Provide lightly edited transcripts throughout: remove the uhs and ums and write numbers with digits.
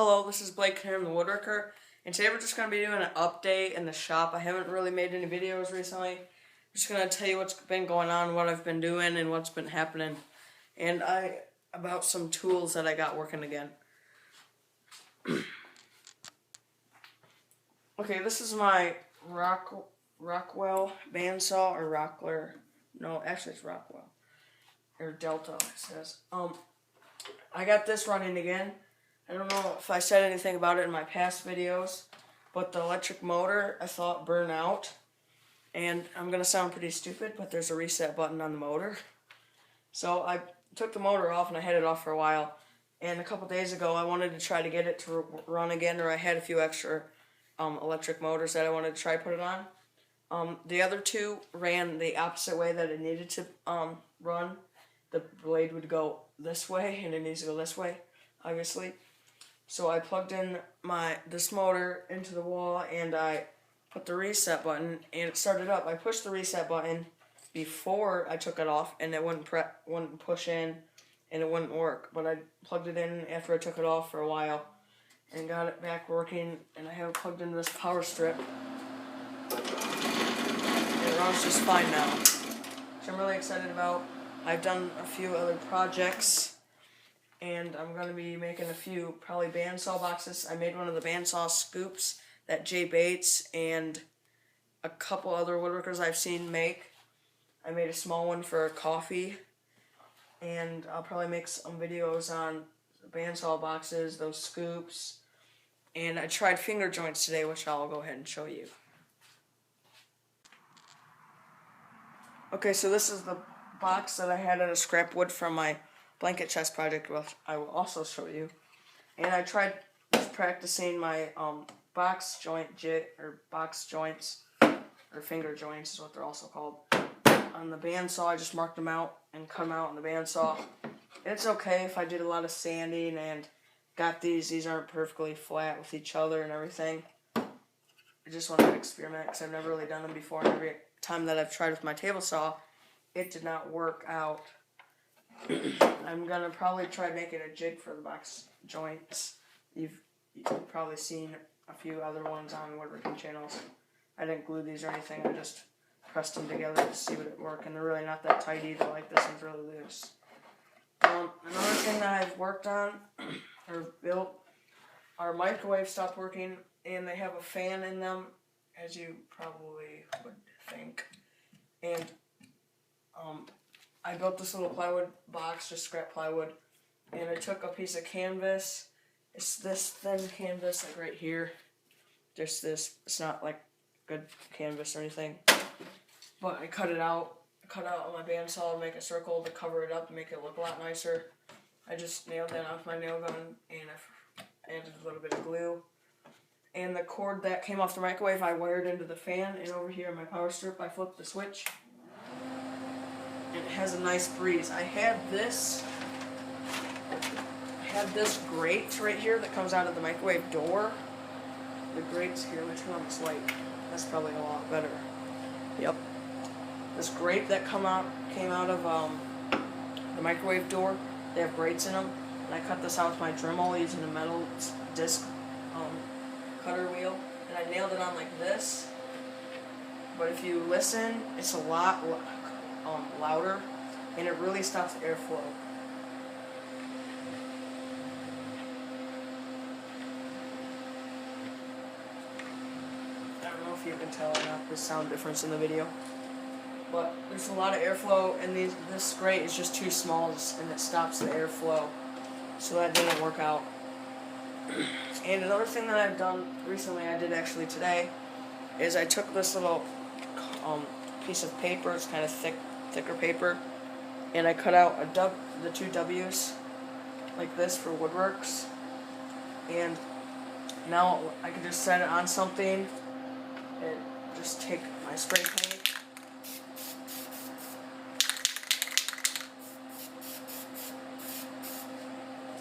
Hello, this is Blake Knierim, the woodworker, and today we're just going to be doing an update in the shop. I haven't really made any videos recently. I'm just going to tell you what's been going on, what I've been doing, and what's been happening, and about some tools that I got working again. Okay, this is my Rockwell bandsaw, or Rockler. No, actually it's Rockwell, or Delta, it says. I got this running again. I don't know if I said anything about it in my past videos, but the electric motor I thought burned out, and I'm going to sound pretty stupid, but there's a reset button on the motor. So I took the motor off and I had it off for a while, and a couple days ago I wanted to try to get it to run again, or I had a few extra electric motors that I wanted to try put it on. The other two ran the opposite way that it needed to run. The blade would go this way and it needs to go this way, obviously. So I plugged in this motor into the wall and I put the reset button and it started up. I pushed the reset button before I took it off and it wouldn't push in and it wouldn't work. But I plugged it in after I took it off for a while and got it back working, and I have it plugged into this power strip. And it runs just fine now, which I'm really excited about. I've done a few other projects, and I'm going to be making a few, probably bandsaw boxes. I made one of the bandsaw scoops that Jay Bates and a couple other woodworkers I've seen make. I made a small one for coffee, and I'll probably make some videos on bandsaw boxes, those scoops, and I tried finger joints today, which I'll go ahead and show you. Okay, so this is the box that I had out of scrap wood from my blanket chest project, which I will also show you. And I tried practicing my box joints, or finger joints is what they're also called. On the bandsaw, I just marked them out and cut them out on the bandsaw. It's okay if I did a lot of sanding and got these aren't perfectly flat with each other and everything. I just wanted to experiment because I've never really done them before, and every time that I've tried with my table saw, it did not work out. I'm going to probably try making a jig for the box joints. You've probably seen a few other ones on woodworking channels. I didn't glue these or anything, I just pressed them together to see what it worked, and they're really not that tight either. Like, this one's really loose. Another thing that I've worked on or built, our microwave stopped working, and they have a fan in them, as you probably would think. And I built this little plywood box, just scrap plywood, and I took a piece of canvas. It's this thin canvas, like right here. Just this. It's not like good canvas or anything, but I cut it out. Cut out on my bandsaw and make a circle to cover it up and make it look a lot nicer. I just nailed that off my nail gun, and I added a little bit of glue. And the cord that came off the microwave I wired into the fan, and over here on my power strip I flipped the switch. And it has a nice breeze. I had this grate right here that comes out of the microwave door. The grate's here, let me turn on this light. That's probably a lot better. Yep. This grate that came out of the microwave door, they have grates in them, and I cut this out with my Dremel using a metal disc cutter wheel, and I nailed it on like this. But if you listen, it's a lot louder, and it really stops airflow. I don't know if you can tell or not the sound difference in the video. But there's a lot of airflow, and this grate is just too small, and it stops the airflow. So that didn't work out. And another thing that I've done recently, I did actually today, is I took this little piece of paper, it's kind of thicker paper, and I cut out the two W's like this for woodworks. And now I can just set it on something and just take my spray paint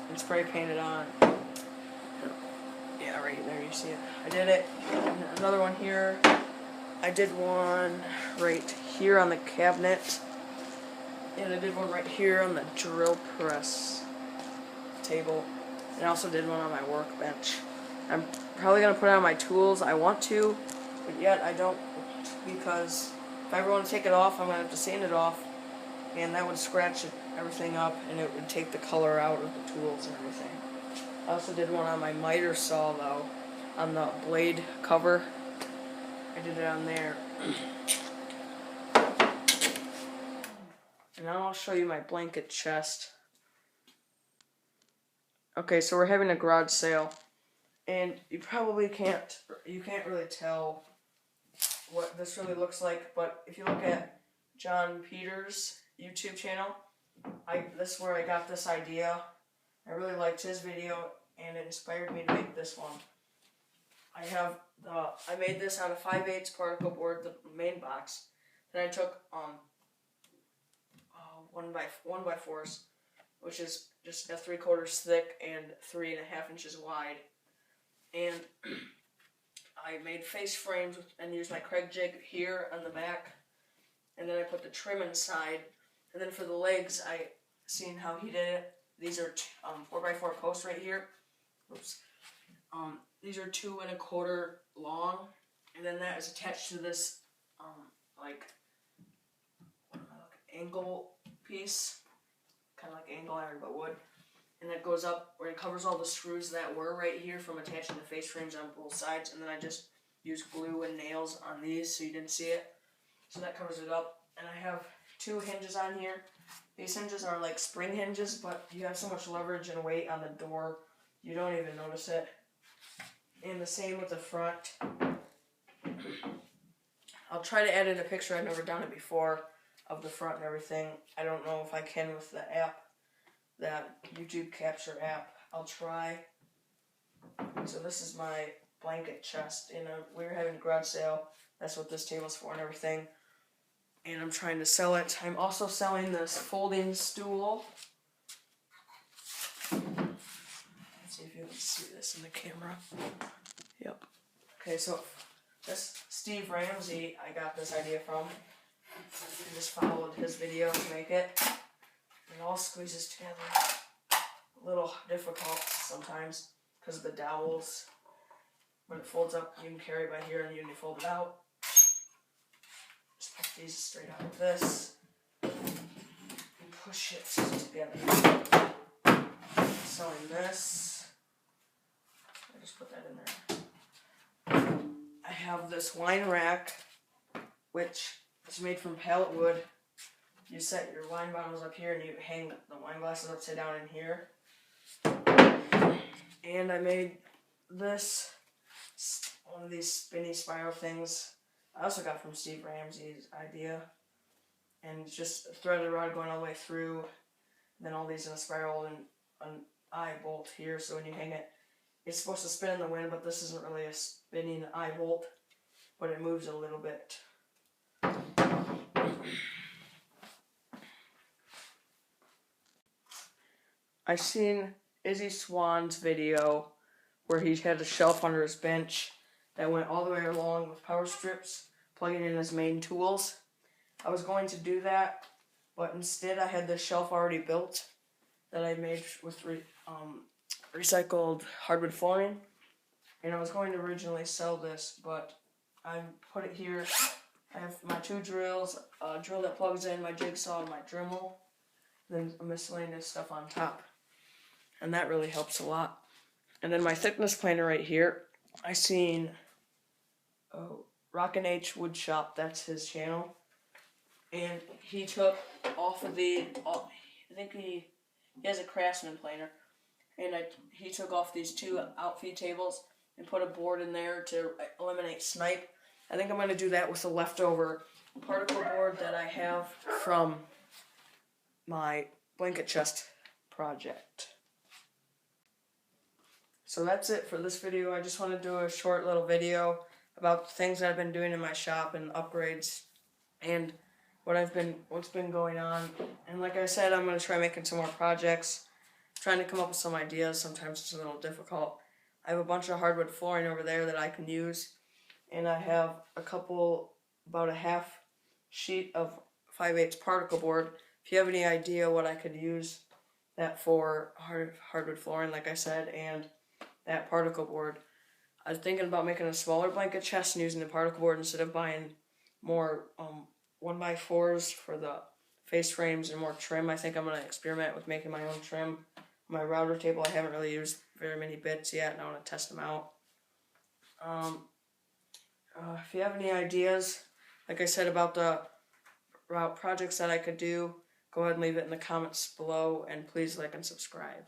and spray paint it on. Yeah, right there, you see it. I did it. And another one here. I did one right here on the cabinet. And I did one right here on the drill press table. And I also did one on my workbench. I'm probably going to put it on my tools. I want to, but yet I don't, because if I ever want to take it off, I'm going to have to sand it off, and that would scratch everything up, and it would take the color out of the tools and everything. I also did one on my miter saw, though, on the blade cover. I did it on there. And now I'll show you my blanket chest. Okay, so we're having a garage sale, and you can't really tell what this really looks like, but if you look at John Peters' YouTube channel, this is where I got this idea. I really liked his video, and it inspired me to make this one. I made this out of 5/8 particle board, the main box. Then I took 1x4s, which is just 3/4 thick and 3.5 inches wide. And I made face frames and used my Craig jig here on the back. And then I put the trim inside. And then for the legs, I seen how he did it. These are 4x4 posts right here. Oops. These are 2 1/4 long. And then that is attached to this angle piece, kind of like angle iron but wood, and that goes up where it covers all the screws that were right here from attaching the face frames on both sides. And then I just used glue and nails on these so you didn't see it, so that covers it up. And I have 2 hinges on here. These hinges are like spring hinges, but you have so much leverage and weight on the door you don't even notice it. And the same with the front. I'll try to edit a picture, I've never done it before, of the front and everything. I don't know if I can with the app, that YouTube Capture app. I'll try. So this is my blanket chest. We were having a garage sale. That's what this table's for and everything. And I'm trying to sell it. I'm also selling this folding stool. Let's see if you can see this in the camera. Yep. Okay, so this Steve Ramsey, I got this idea from. I just followed his video to make it. It all squeezes together. A little difficult sometimes because of the dowels. When it folds up, you can carry it by here, and you can fold it out. Just put these straight out like this. And push it together. Sewing this. I just put that in there. I have this wine rack, which is made from pallet wood. You set your wine bottles up here and you hang the wine glasses upside down in here. And I made this, one of these spinny spiral things. I also got from Steve Ramsey's idea. And it's just a threaded rod going all the way through. Then all these in a spiral and an eye bolt here. So when you hang it, it's supposed to spin in the wind, but this isn't really a spinning eye bolt. But it moves a little bit. I seen Izzy Swan's video where he had a shelf under his bench that went all the way along with power strips, plugging in his main tools. I was going to do that, but instead I had this shelf already built that I made with recycled hardwood flooring, and I was going to originally sell this, but I put it here. I have my 2 drills, a drill that plugs in, my jigsaw, and my Dremel, then miscellaneous stuff on top. And that really helps a lot. And then my thickness planer right here, I seen Rockin' H Wood Shop, that's his channel. And he took off of I think he has a Craftsman planer. And he took off these 2 outfeed tables and put a board in there to eliminate snipe. I think I'm going to do that with the leftover particle board that I have from my blanket chest project. So that's it for this video. I just want to do a short little video about the things that I've been doing in my shop and upgrades and what's been going on. And like I said, I'm going to try making some more projects, trying to come up with some ideas. Sometimes it's a little difficult. I have a bunch of hardwood flooring over there that I can use, and I have about a half sheet of 5/8 particle board. If you have any idea what I could use that for hardwood flooring, like I said, and that particle board. I was thinking about making a smaller blanket chest and using the particle board instead of buying more 1x4s for the face frames and more trim. I think I'm going to experiment with making my own trim. My router table, I haven't really used very many bits yet, and I want to test them out. If you have any ideas, like I said, about the route projects that I could do, go ahead and leave it in the comments below, and please like and subscribe.